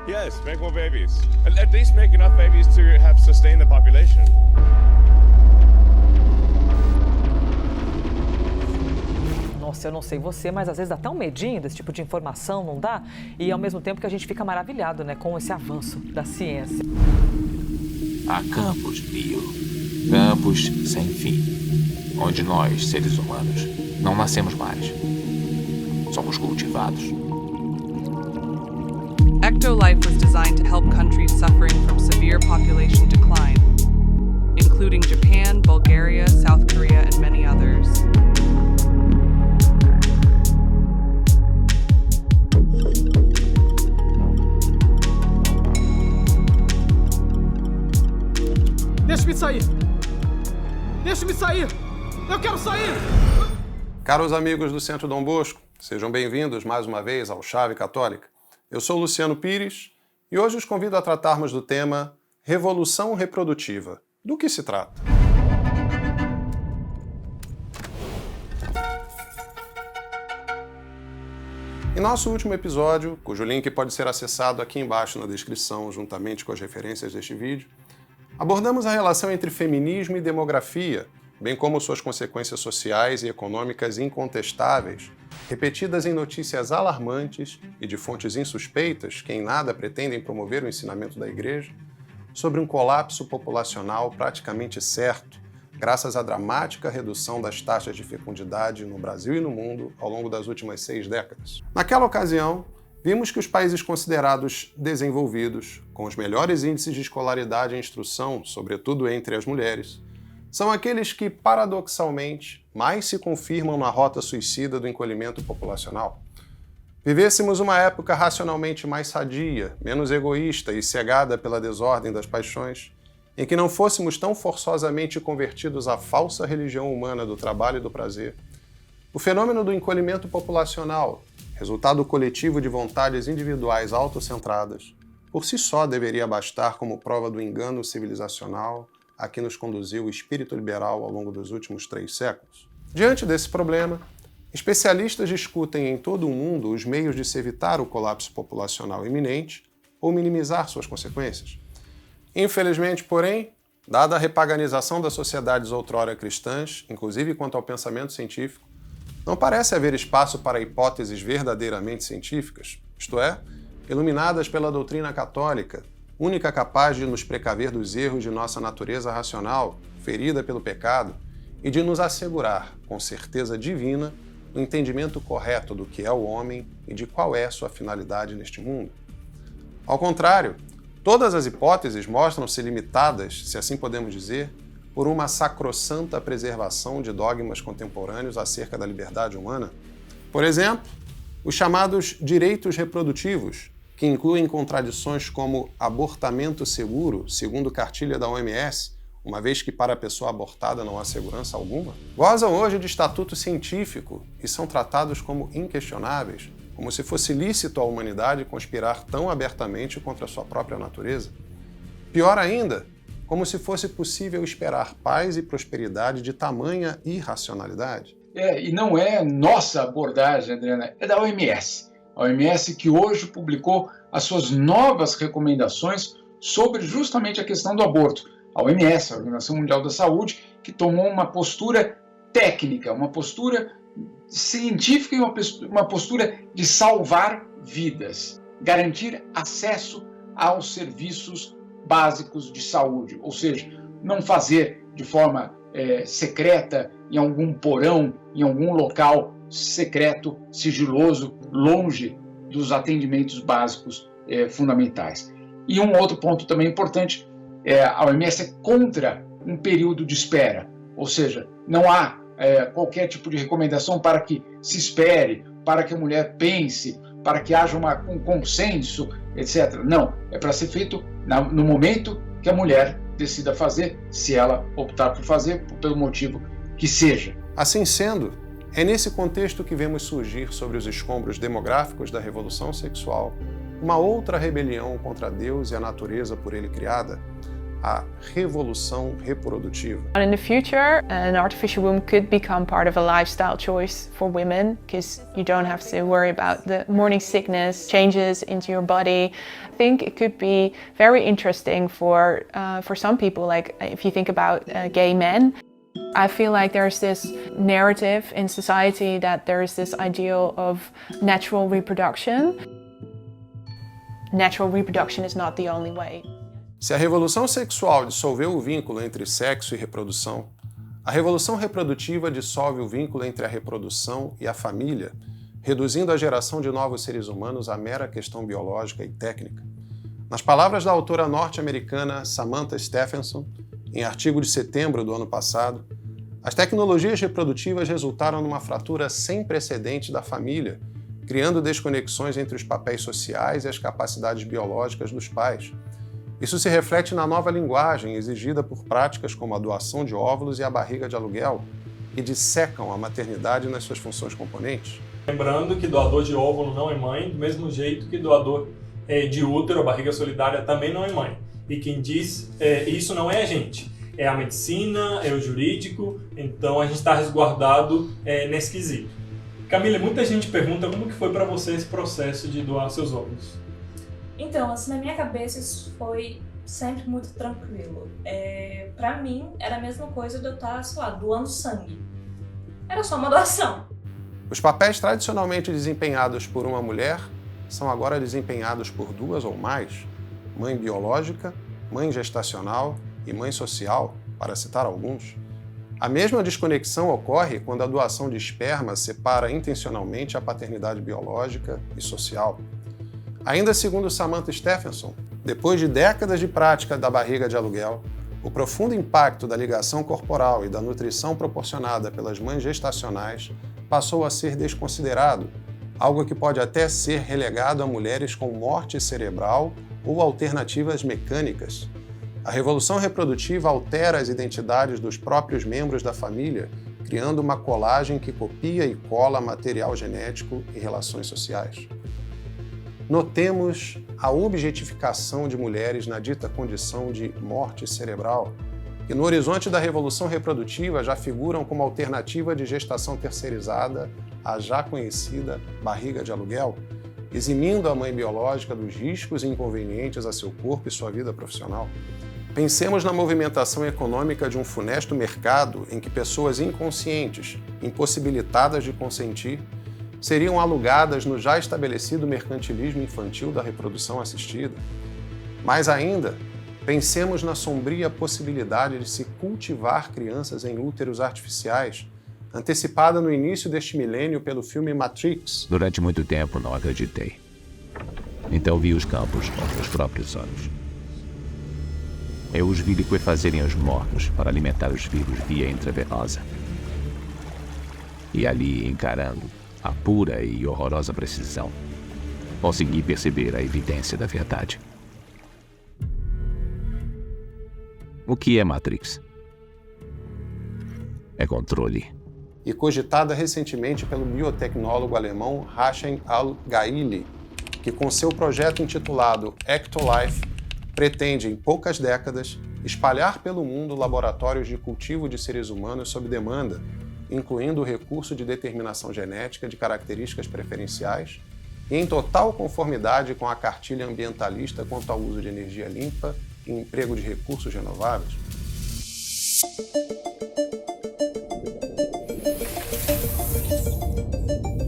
Yes, make more babies. At least make enough babies to have sustain the population. Nossa, eu não sei você, mas às vezes dá tão medinho desse tipo de informação, não dá? E ao mesmo tempo que a gente fica maravilhado, né, com esse avanço da ciência. Há campos bio, campos sem fim, onde nós, seres humanos, não nascemos mais. Somos cultivados. Ectolife was designed to help countries suffering from severe population decline, including Japan, Bulgaria, South Korea, and many others. Deixa-me sair! Deixa-me sair! Eu quero sair! Caros amigos do Centro Dom Bosco, sejam bem-vindos mais uma vez ao Chave Católica. Eu sou Luciano Pires e hoje os convido a tratarmos do tema Revolução Reprodutiva. Do que se trata? Em nosso último episódio, cujo link pode ser acessado aqui embaixo na descrição juntamente com as referências deste vídeo, abordamos a relação entre feminismo e demografia, bem como suas consequências sociais e econômicas incontestáveis, repetidas em notícias alarmantes e de fontes insuspeitas, que em nada pretendem promover o ensinamento da Igreja, sobre um colapso populacional praticamente certo, graças à dramática redução das taxas de fecundidade no Brasil e no mundo ao longo das últimas 6 décadas. Naquela ocasião, vimos que os países considerados desenvolvidos, com os melhores índices de escolaridade e instrução, sobretudo entre as mulheres, são aqueles que, paradoxalmente, mais se confirmam na rota suicida do encolhimento populacional. Vivêssemos uma época racionalmente mais sadia, menos egoísta e cegada pela desordem das paixões, em que não fôssemos tão forçosamente convertidos à falsa religião humana do trabalho e do prazer, o fenômeno do encolhimento populacional, resultado coletivo de vontades individuais autocentradas, por si só deveria bastar como prova do engano civilizacional a que nos conduziu o espírito liberal ao longo dos últimos 3 séculos. Diante desse problema, especialistas discutem em todo o mundo os meios de se evitar o colapso populacional iminente ou minimizar suas consequências. Infelizmente, porém, dada a repaganização das sociedades outrora cristãs, inclusive quanto ao pensamento científico, não parece haver espaço para hipóteses verdadeiramente científicas, isto é, iluminadas pela doutrina católica, única capaz de nos precaver dos erros de nossa natureza racional, ferida pelo pecado, e de nos assegurar, com certeza divina, o entendimento correto do que é o homem e de qual é sua finalidade neste mundo. Ao contrário, todas as hipóteses mostram-se limitadas, se assim podemos dizer, por uma sacrossanta preservação de dogmas contemporâneos acerca da liberdade humana. Por exemplo, os chamados direitos reprodutivos, que incluem contradições como abortamento seguro, segundo cartilha da OMS, uma vez que para a pessoa abortada não há segurança alguma, gozam hoje de estatuto científico e são tratados como inquestionáveis, como se fosse lícito à humanidade conspirar tão abertamente contra sua própria natureza. Pior ainda, como se fosse possível esperar paz e prosperidade de tamanha irracionalidade. E não é nossa abordagem, Adriana, é da OMS. A OMS que hoje publicou as suas novas recomendações sobre justamente a questão do aborto. A OMS, a Organização Mundial da Saúde, que tomou uma postura técnica, uma postura científica e uma postura de salvar vidas, garantir acesso aos serviços básicos de saúde, ou seja, não fazer de forma secreta, em algum porão, em algum local secreto, sigiloso, longe dos atendimentos básicos fundamentais. E um outro ponto também importante, a OMS é contra um período de espera, ou seja, não há qualquer tipo de recomendação para que se espere, para que a mulher pense, para que haja um consenso, etc. Não, é para ser feito no momento que a mulher decida fazer, se ela optar por fazer, pelo motivo que seja. Assim sendo, é nesse contexto que vemos surgir sobre os escombros demográficos da revolução sexual uma outra rebelião contra Deus e a natureza por ele criada, a revolução reprodutiva. In the future, an artificial womb could become part of a lifestyle choice for women because you don't have to worry about the morning sickness, changes into your body. I think it could be very interesting for some people, like if you think about gay men. I feel like there's this narrative in society that there is this ideal of natural reproduction. Natural reproduction is not the only way. Se a revolução sexual dissolveu o vínculo entre sexo e reprodução, a revolução reprodutiva dissolve o vínculo entre a reprodução e a família, reduzindo a geração de novos seres humanos a mera questão biológica e técnica. Nas palavras da autora norte-americana Samantha Stephenson, em artigo de setembro do ano passado, as tecnologias reprodutivas resultaram numa fratura sem precedentes da família, criando desconexões entre os papéis sociais e as capacidades biológicas dos pais. Isso se reflete na nova linguagem exigida por práticas como a doação de óvulos e a barriga de aluguel, que dissecam a maternidade nas suas funções componentes. Lembrando que doador de óvulo não é mãe, do mesmo jeito que doador de útero, a barriga solidária, também não é mãe. E quem diz isso não é a gente, é a medicina, é o jurídico, então a gente está resguardado nesse quesito. Camila, muita gente pergunta como que foi para você esse processo de doar seus óvulos. Então, assim, na minha cabeça isso foi sempre muito tranquilo. Pra mim, era a mesma coisa de eu estar, sei lá, doando sangue. Era só uma doação. Os papéis tradicionalmente desempenhados por uma mulher são agora desempenhados por duas ou mais: mãe biológica, mãe gestacional e mãe social, para citar alguns. A mesma desconexão ocorre quando a doação de esperma separa intencionalmente a paternidade biológica e social. Ainda segundo Samantha Stephenson, depois de décadas de prática da barriga de aluguel, o profundo impacto da ligação corporal e da nutrição proporcionada pelas mães gestacionais passou a ser desconsiderado, algo que pode até ser relegado a mulheres com morte cerebral ou alternativas mecânicas. A revolução reprodutiva altera as identidades dos próprios membros da família, criando uma colagem que copia e cola material genético e relações sociais. Notemos a objetificação de mulheres na dita condição de morte cerebral, que no horizonte da revolução reprodutiva já figuram como alternativa de gestação terceirizada à já conhecida barriga de aluguel, eximindo a mãe biológica dos riscos e inconvenientes a seu corpo e sua vida profissional. Pensemos na movimentação econômica de um funesto mercado em que pessoas inconscientes, impossibilitadas de consentir, seriam alugadas no já estabelecido mercantilismo infantil da reprodução assistida. Mais ainda, pensemos na sombria possibilidade de se cultivar crianças em úteros artificiais, antecipada no início deste milênio pelo filme Matrix. Durante muito tempo não acreditei. Então vi os campos com meus próprios olhos. Eu os vi liquefazerem os mortos para alimentar os vivos via intravenosa. E ali, encarando a pura e horrorosa precisão, consegui perceber a evidência da verdade. O que é Matrix? É controle. E cogitada recentemente pelo biotecnólogo alemão Hashim Al-Gaili, que com seu projeto intitulado Ectolife pretende, em poucas décadas, espalhar pelo mundo laboratórios de cultivo de seres humanos sob demanda, incluindo o recurso de determinação genética de características preferenciais e em total conformidade com a cartilha ambientalista quanto ao uso de energia limpa e emprego de recursos renováveis.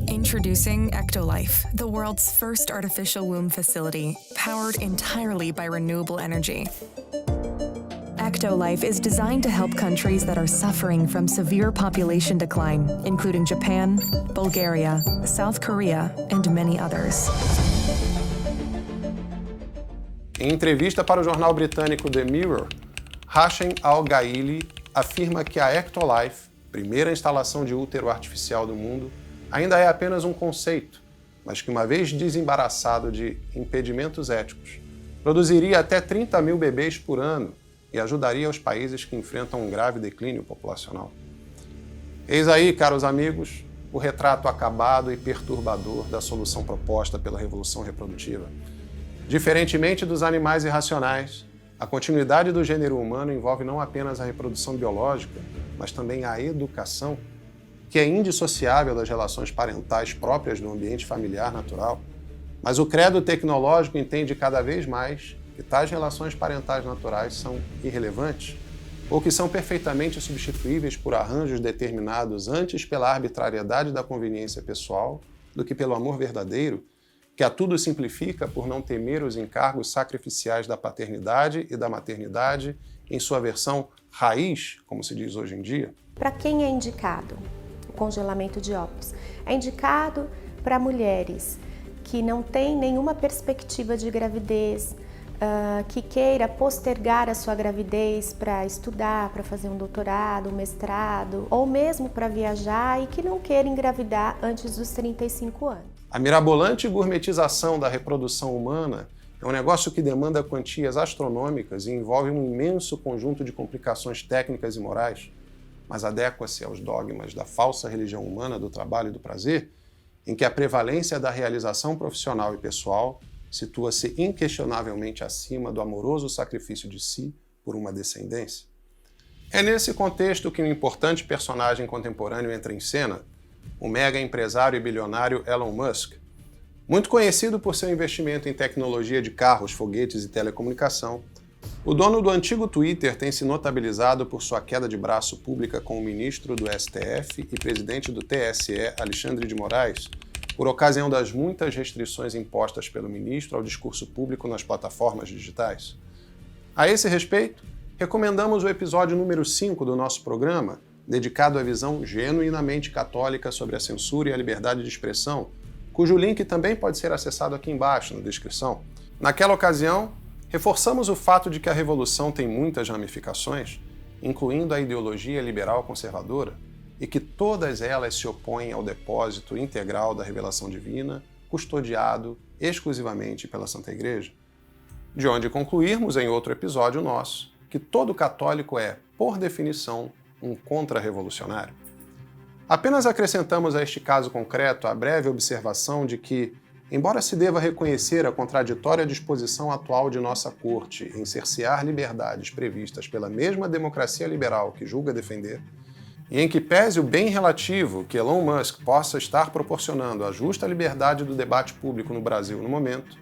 Introducing Ectolife, the world's first artificial womb facility, powered entirely by renewable energy. Ectolife is designed to help countries that are suffering from severe population decline, including Japan, Bulgaria, South Korea, and many others. Em entrevista para o jornal britânico The Mirror, Hashim Al-Gaili afirma que a Ectolife, primeira instalação de útero artificial do mundo, ainda é apenas um conceito, mas que, uma vez desembaraçado de impedimentos éticos, produziria até 30 mil bebês por ano e ajudaria os países que enfrentam um grave declínio populacional. Eis aí, caros amigos, o retrato acabado e perturbador da solução proposta pela revolução reprodutiva. Diferentemente dos animais irracionais, A continuidade do gênero humano envolve não apenas a reprodução biológica, mas também a educação, que é indissociável das relações parentais próprias do ambiente familiar natural. Mas o credo tecnológico entende cada vez mais que tais relações parentais naturais são irrelevantes ou que são perfeitamente substituíveis por arranjos determinados antes pela arbitrariedade da conveniência pessoal do que pelo amor verdadeiro, que a tudo simplifica por não temer os encargos sacrificiais da paternidade e da maternidade em sua versão raiz, como se diz hoje em dia. Para quem é indicado o congelamento de óvulos? É indicado para mulheres que não têm nenhuma perspectiva de gravidez, que queira postergar a sua gravidez para estudar, para fazer um doutorado, um mestrado, ou mesmo para viajar e que não queira engravidar antes dos 35 anos. A mirabolante gourmetização da reprodução humana é um negócio que demanda quantias astronômicas e envolve um imenso conjunto de complicações técnicas e morais, mas adequa-se aos dogmas da falsa religião humana do trabalho e do prazer, em que a prevalência da realização profissional e pessoal situa-se inquestionavelmente acima do amoroso sacrifício de si por uma descendência. É nesse contexto que um importante personagem contemporâneo entra em cena, o mega empresário e bilionário Elon Musk. Muito conhecido por seu investimento em tecnologia de carros, foguetes e telecomunicação, o dono do antigo Twitter tem se notabilizado por sua queda de braço pública com o ministro do STF e presidente do TSE, Alexandre de Moraes, por ocasião das muitas restrições impostas pelo ministro ao discurso público nas plataformas digitais. A esse respeito, recomendamos o episódio número 5 do nosso programa, dedicado à visão genuinamente católica sobre a censura e a liberdade de expressão, cujo link também pode ser acessado aqui embaixo na descrição. Naquela ocasião, reforçamos o fato de que a revolução tem muitas ramificações, incluindo a ideologia liberal conservadora, e que todas elas se opõem ao depósito integral da revelação divina, custodiado exclusivamente pela Santa Igreja. De onde concluirmos em outro episódio nosso que todo católico é, por definição, um contra-revolucionário. Apenas acrescentamos a este caso concreto a breve observação de que, embora se deva reconhecer a contraditória disposição atual de nossa corte em cercear liberdades previstas pela mesma democracia liberal que julga defender, e em que pese o bem relativo que Elon Musk possa estar proporcionando à justa liberdade do debate público no Brasil no momento,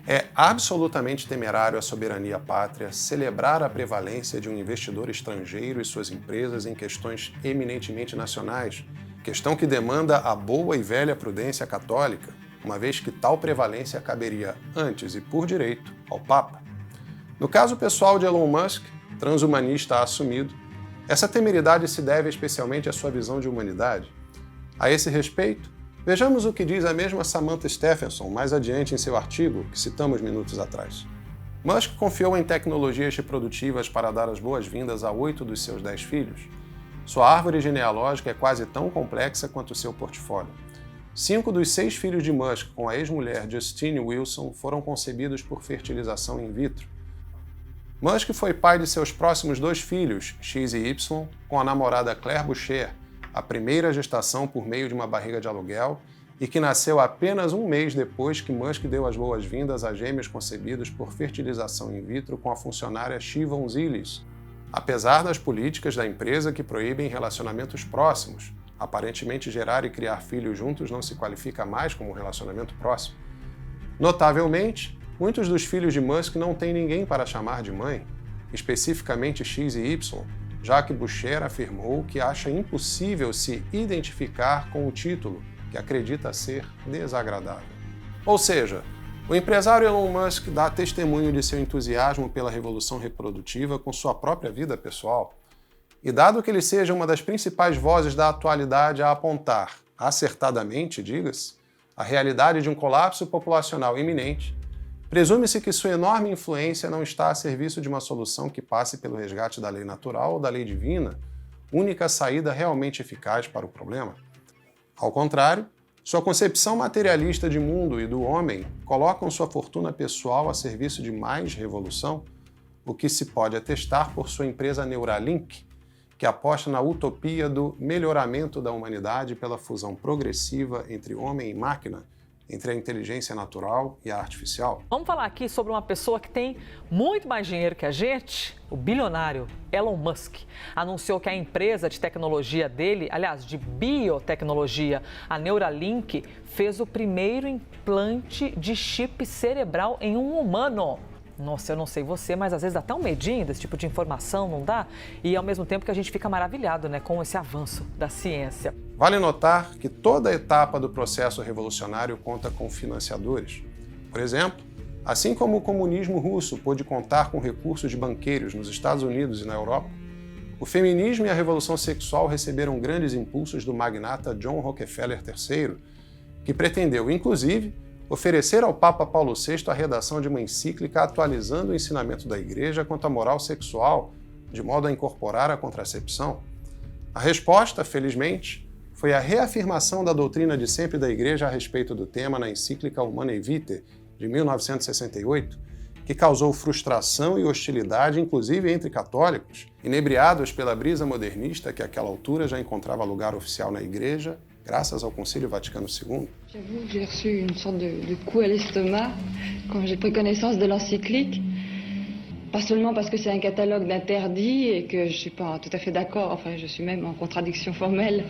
é absolutamente temerário à soberania pátria celebrar a prevalência de um investidor estrangeiro e suas empresas em questões eminentemente nacionais, questão que demanda a boa e velha prudência católica, uma vez que tal prevalência caberia antes e por direito ao Papa. No caso pessoal de Elon Musk, transhumanista assumido, essa temeridade se deve especialmente à sua visão de humanidade. A esse respeito, vejamos o que diz a mesma Samantha Stephenson mais adiante em seu artigo, que citamos minutos atrás. Musk confiou em tecnologias reprodutivas para dar as boas-vindas a 8 dos seus 10 filhos. Sua árvore genealógica é quase tão complexa quanto seu portfólio. 5 dos 6 filhos de Musk com a ex-mulher Justine Wilson foram concebidos por fertilização in vitro. Musk foi pai de seus próximos 2 filhos, X e Y, com a namorada Claire Boucher, a primeira gestação por meio de uma barriga de aluguel, e que nasceu apenas um mês depois que Musk deu as boas-vindas a gêmeos concebidos por fertilização in vitro com a funcionária Siobhan Zilis, apesar das políticas da empresa que proíbem relacionamentos próximos. Aparentemente, gerar e criar filhos juntos não se qualifica mais como um relacionamento próximo. Notavelmente, muitos dos filhos de Musk não têm ninguém para chamar de mãe, especificamente X e Y, já que Boucher afirmou que acha impossível se identificar com o título, que acredita ser desagradável. Ou seja, o empresário Elon Musk dá testemunho de seu entusiasmo pela revolução reprodutiva com sua própria vida pessoal. E dado que ele seja uma das principais vozes da atualidade a apontar, acertadamente, diga-se, a realidade de um colapso populacional iminente, presume-se que sua enorme influência não está a serviço de uma solução que passe pelo resgate da lei natural ou da lei divina, única saída realmente eficaz para o problema. Ao contrário, sua concepção materialista de mundo e do homem colocam sua fortuna pessoal a serviço de mais revolução, o que se pode atestar por sua empresa Neuralink, que aposta na utopia do melhoramento da humanidade pela fusão progressiva entre homem e máquina, entre a inteligência natural e a artificial? Vamos falar aqui sobre uma pessoa que tem muito mais dinheiro que a gente. O bilionário Elon Musk anunciou que a empresa de tecnologia dele, aliás, de biotecnologia, a Neuralink, fez o primeiro implante de chip cerebral em um humano. Nossa, eu não sei você, mas às vezes dá até um medinho desse tipo de informação, não dá? E ao mesmo tempo que a gente fica maravilhado, né, com esse avanço da ciência. Vale notar que toda etapa do processo revolucionário conta com financiadores. Por exemplo, assim como o comunismo russo pôde contar com recursos de banqueiros nos Estados Unidos e na Europa, o feminismo e a revolução sexual receberam grandes impulsos do magnata John Rockefeller III, que pretendeu, inclusive, oferecer ao Papa Paulo VI a redação de uma encíclica atualizando o ensinamento da Igreja quanto à moral sexual, de modo a incorporar a contracepção. A resposta, felizmente, foi a reafirmação da doutrina de sempre da Igreja a respeito do tema na encíclica Humanae Vitae, de 1968, que causou frustração e hostilidade, inclusive entre católicos, inebriados pela brisa modernista que àquela altura já encontrava lugar oficial na Igreja, graças ao Concílio Vaticano II. J'avoue que j'ai reçu une sorte de coup à l'estomac quand j'ai pris connaissance de l'encyclique. Pas seulement parce que c'est un catalogue d'interdits et que je suis pas tout à fait d'accord, enfin je suis même en contradiction formelle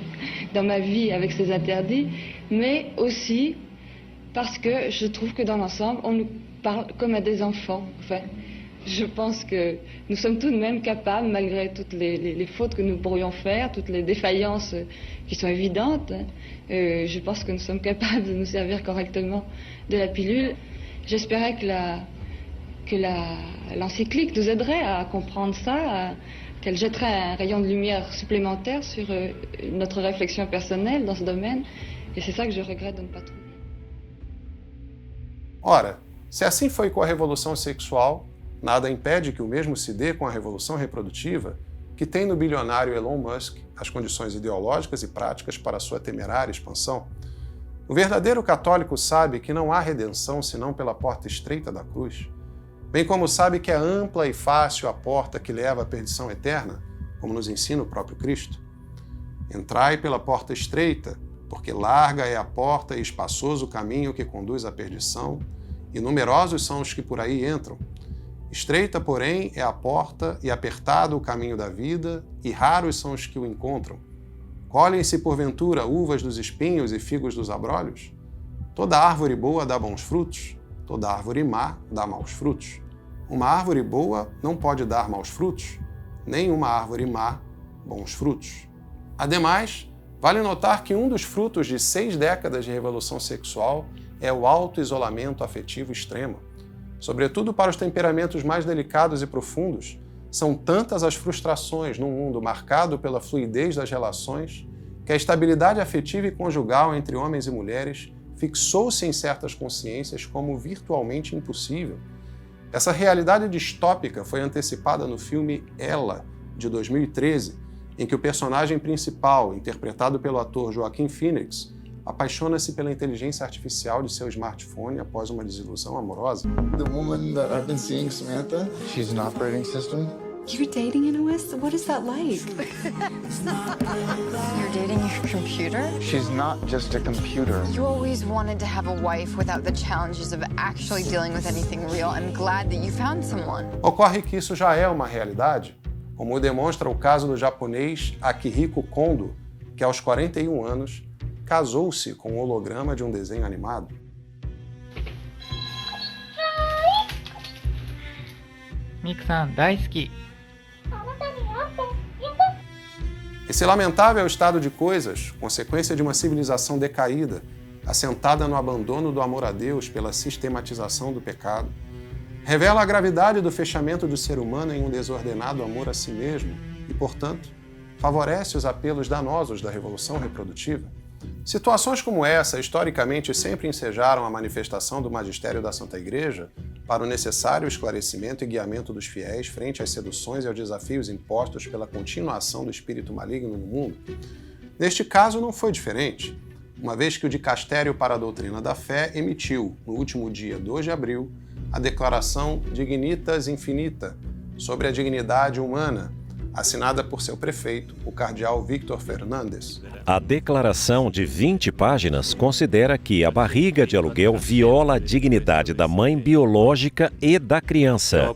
dans ma vie avec ces interdits, mais aussi parce que je trouve que dans l'ensemble, on nous parle comme à des enfants. Enfin, je pense que nous sommes tout de même capables, malgré toutes les fautes que nous pourrions faire, toutes les défaillances qui sont évidentes, je pense que nous sommes capables de nous servir correctement de la pilule. J'espérais que l'encyclique nous aiderait à comprendre ça, qu'elle jetterait un rayon de lumière supplémentaire sur notre réflexion personnelle dans ce domaine. Et c'est ça que je regrette de ne pas trouver. Ora, se assim foi com a revolução sexual, nada impede que o mesmo se dê com a revolução reprodutiva, que tem no bilionário Elon Musk as condições ideológicas e práticas para sua temerária expansão. O verdadeiro católico sabe que não há redenção senão pela porta estreita da cruz, bem como sabe que é ampla e fácil a porta que leva à perdição eterna, como nos ensina o próprio Cristo. Entrai pela porta estreita, porque larga é a porta e espaçoso o caminho que conduz à perdição, e numerosos são os que por aí entram. Estreita, porém, é a porta e apertado o caminho da vida, e raros são os que o encontram. Colhem-se, porventura, uvas dos espinhos e figos dos abrolhos? Toda árvore boa dá bons frutos, toda árvore má dá maus frutos. Uma árvore boa não pode dar maus frutos, nem uma árvore má bons frutos. Ademais, vale notar que um dos frutos de 6 décadas de revolução sexual é o auto-isolamento afetivo extremo. Sobretudo para os temperamentos mais delicados e profundos, são tantas as frustrações num mundo marcado pela fluidez das relações que a estabilidade afetiva e conjugal entre homens e mulheres fixou-se em certas consciências como virtualmente impossível. Essa realidade distópica foi antecipada no filme Ela, de 2013, em que o personagem principal, interpretado pelo ator Joaquin Phoenix, apaixona-se pela inteligência artificial de seu smartphone após uma desilusão amorosa. The woman that I've been seeing, Samantha, she's an operating system. You're dating an OS? What is that like? You're dating your computer? She's not just a computer. You always wanted to have a wife without the challenges of actually dealing with anything real. I'm glad that you found someone. Ocorre que isso já é uma realidade, como demonstra o caso do japonês Akihiko Kondo, que aos 41 anos casou-se com o holograma de um desenho animado. Miku-san, daisuki. Esse lamentável é o estado de coisas, consequência de uma civilização decaída, assentada no abandono do amor a Deus pela sistematização do pecado. Revela a gravidade do fechamento do ser humano em um desordenado amor a si mesmo e, portanto, favorece os apelos danosos da revolução reprodutiva. Situações como essa, historicamente, sempre ensejaram a manifestação do magistério da Santa Igreja para o necessário esclarecimento e guiamento dos fiéis frente às seduções e aos desafios impostos pela continuação do espírito maligno no mundo. Neste caso, não foi diferente, uma vez que o Dicastério para a Doutrina da Fé emitiu, no último dia 2 de abril, a Declaração Dignitas Infinita sobre a dignidade humana, assinada por seu prefeito, o cardeal Víctor Fernández. A declaração de 20 páginas considera que a barriga de aluguel viola a dignidade da mãe biológica e da criança.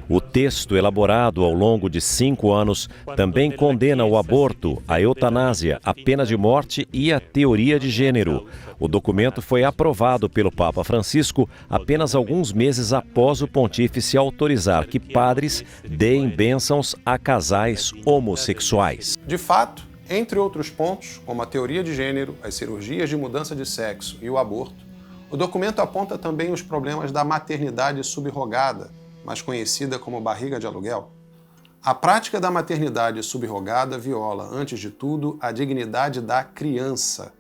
O texto, elaborado ao longo de 5 anos, também condena o aborto, a eutanásia, a pena de morte e a teoria de gênero. O documento foi aprovado pelo Papa Francisco apenas alguns meses após o pontífice autorizar que padres deem bênçãos a casais homossexuais. De fato, entre outros pontos, como a teoria de gênero, as cirurgias de mudança de sexo e o aborto, o documento aponta também os problemas da maternidade subrogada, mais conhecida como barriga de aluguel. A prática da maternidade subrogada viola, antes de tudo, a dignidade da criança.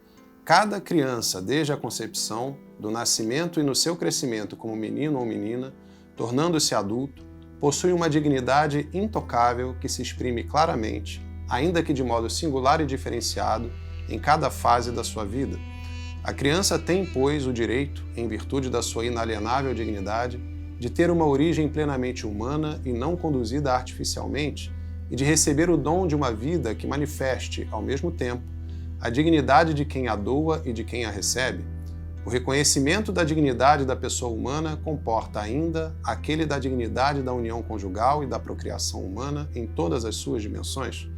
Cada criança, desde a concepção, do nascimento e no seu crescimento como menino ou menina, tornando-se adulto, possui uma dignidade intocável que se exprime claramente, ainda que de modo singular e diferenciado, em cada fase da sua vida. A criança tem, pois, o direito, em virtude da sua inalienável dignidade, de ter uma origem plenamente humana e não conduzida artificialmente, e de receber o dom de uma vida que manifeste, ao mesmo tempo, a dignidade de quem a doa e de quem a recebe. O reconhecimento da dignidade da pessoa humana comporta ainda aquele da dignidade da união conjugal e da procriação humana em todas as suas dimensões.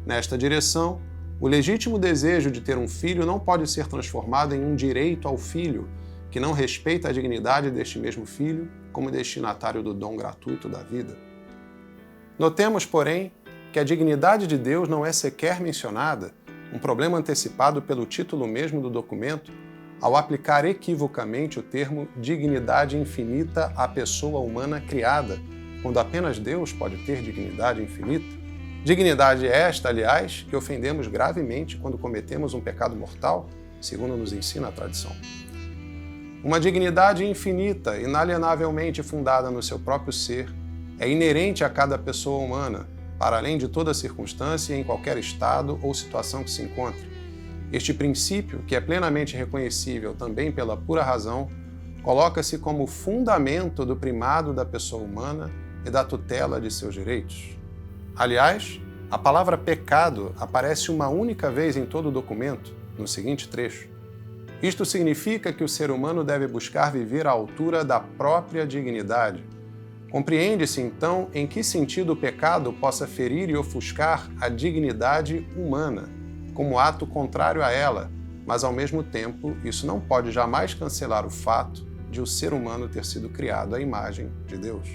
Nesta direção, o legítimo desejo de ter um filho não pode ser transformado em um direito ao filho, que não respeita a dignidade deste mesmo filho como destinatário do dom gratuito da vida. Notemos, porém, que a dignidade de Deus não é sequer mencionada, um problema antecipado pelo título mesmo do documento, ao aplicar equivocamente o termo dignidade infinita à pessoa humana criada, quando apenas Deus pode ter dignidade infinita. Dignidade esta, aliás, que ofendemos gravemente quando cometemos um pecado mortal, segundo nos ensina a tradição. Uma dignidade infinita, inalienavelmente fundada no seu próprio ser, é inerente a cada pessoa humana, para além de toda circunstância e em qualquer estado ou situação que se encontre. Este princípio, que é plenamente reconhecível também pela pura razão, coloca-se como fundamento do primado da pessoa humana e da tutela de seus direitos. Aliás, a palavra pecado aparece uma única vez em todo o documento, no seguinte trecho. Isto significa que o ser humano deve buscar viver à altura da própria dignidade. Compreende-se, então, em que sentido o pecado possa ferir e ofuscar a dignidade humana, como ato contrário a ela, mas, ao mesmo tempo, isso não pode jamais cancelar o fato de o ser humano ter sido criado à imagem de Deus.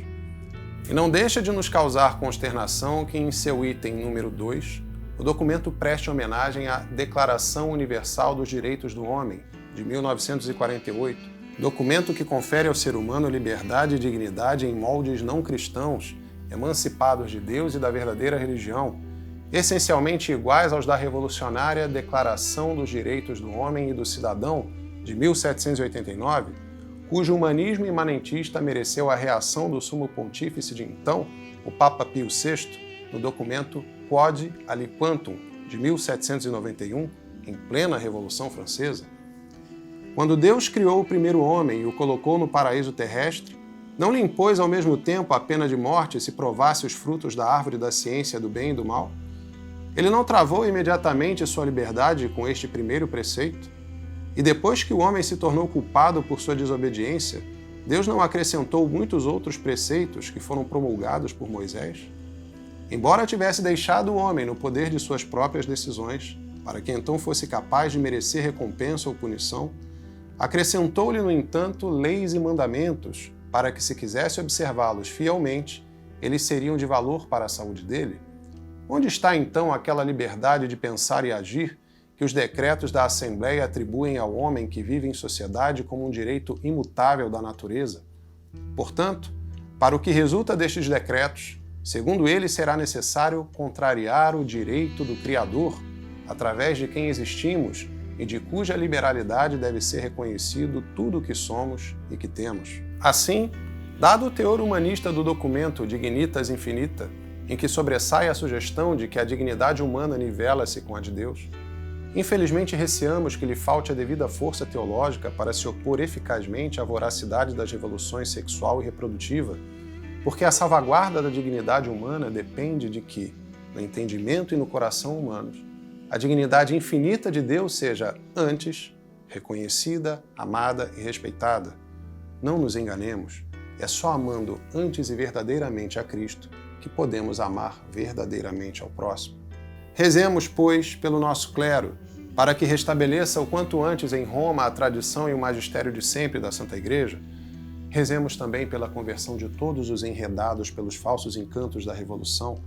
E não deixa de nos causar consternação que, em seu item número 2, o documento preste homenagem à Declaração Universal dos Direitos do Homem, de 1948, documento que confere ao ser humano liberdade e dignidade em moldes não cristãos, emancipados de Deus e da verdadeira religião, essencialmente iguais aos da revolucionária Declaração dos Direitos do Homem e do Cidadão, de 1789, cujo humanismo imanentista mereceu a reação do sumo pontífice de então, o Papa Pio VI, no documento Quod Aliquantum, de 1791, em plena Revolução Francesa. Quando Deus criou o primeiro homem e o colocou no paraíso terrestre, não lhe impôs ao mesmo tempo a pena de morte se provasse os frutos da árvore da ciência do bem e do mal? Ele não travou imediatamente sua liberdade com este primeiro preceito? E depois que o homem se tornou culpado por sua desobediência, Deus não acrescentou muitos outros preceitos que foram promulgados por Moisés? Embora tivesse deixado o homem no poder de suas próprias decisões, para que então fosse capaz de merecer recompensa ou punição, acrescentou-lhe, no entanto, leis e mandamentos, para que, se quisesse observá-los fielmente, eles seriam de valor para a saúde dele? Onde está, então, aquela liberdade de pensar e agir que os decretos da Assembleia atribuem ao homem que vive em sociedade como um direito imutável da natureza? Portanto, para o que resulta destes decretos, segundo eles, será necessário contrariar o direito do Criador, através de quem existimos e de cuja liberalidade deve ser reconhecido tudo o que somos e que temos. Assim, dado o teor humanista do documento Dignitas Infinita, em que sobressai a sugestão de que a dignidade humana nivela-se com a de Deus, infelizmente receamos que lhe falte a devida força teológica para se opor eficazmente à voracidade das revoluções sexual e reprodutiva, Porque a salvaguarda da dignidade humana depende de que, no entendimento e no coração humanos, a dignidade infinita de Deus seja, antes, reconhecida, amada e respeitada. Não nos enganemos, é só amando antes e verdadeiramente a Cristo que podemos amar verdadeiramente ao próximo. Rezemos, pois, pelo nosso clero, para que restabeleça o quanto antes em Roma a tradição e o magistério de sempre da Santa Igreja. Rezemos também pela conversão de todos os enredados pelos falsos encantos da Revolução,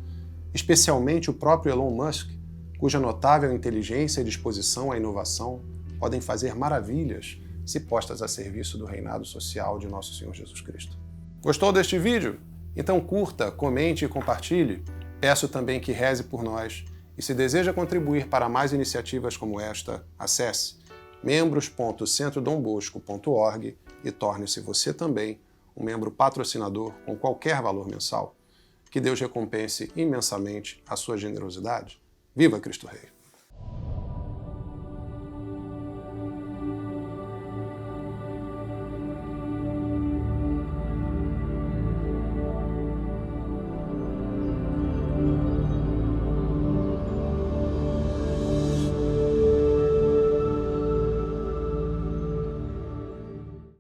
especialmente o próprio Elon Musk, cuja notável inteligência e disposição à inovação podem fazer maravilhas se postas a serviço do reinado social de nosso Senhor Jesus Cristo. Gostou deste vídeo? Então curta, comente e compartilhe. Peço também que reze por nós. E se deseja contribuir para mais iniciativas como esta, acesse membros.centrodombosco.org e torne-se você também um membro patrocinador com qualquer valor mensal. Que Deus recompense imensamente a sua generosidade. Viva Cristo Rei!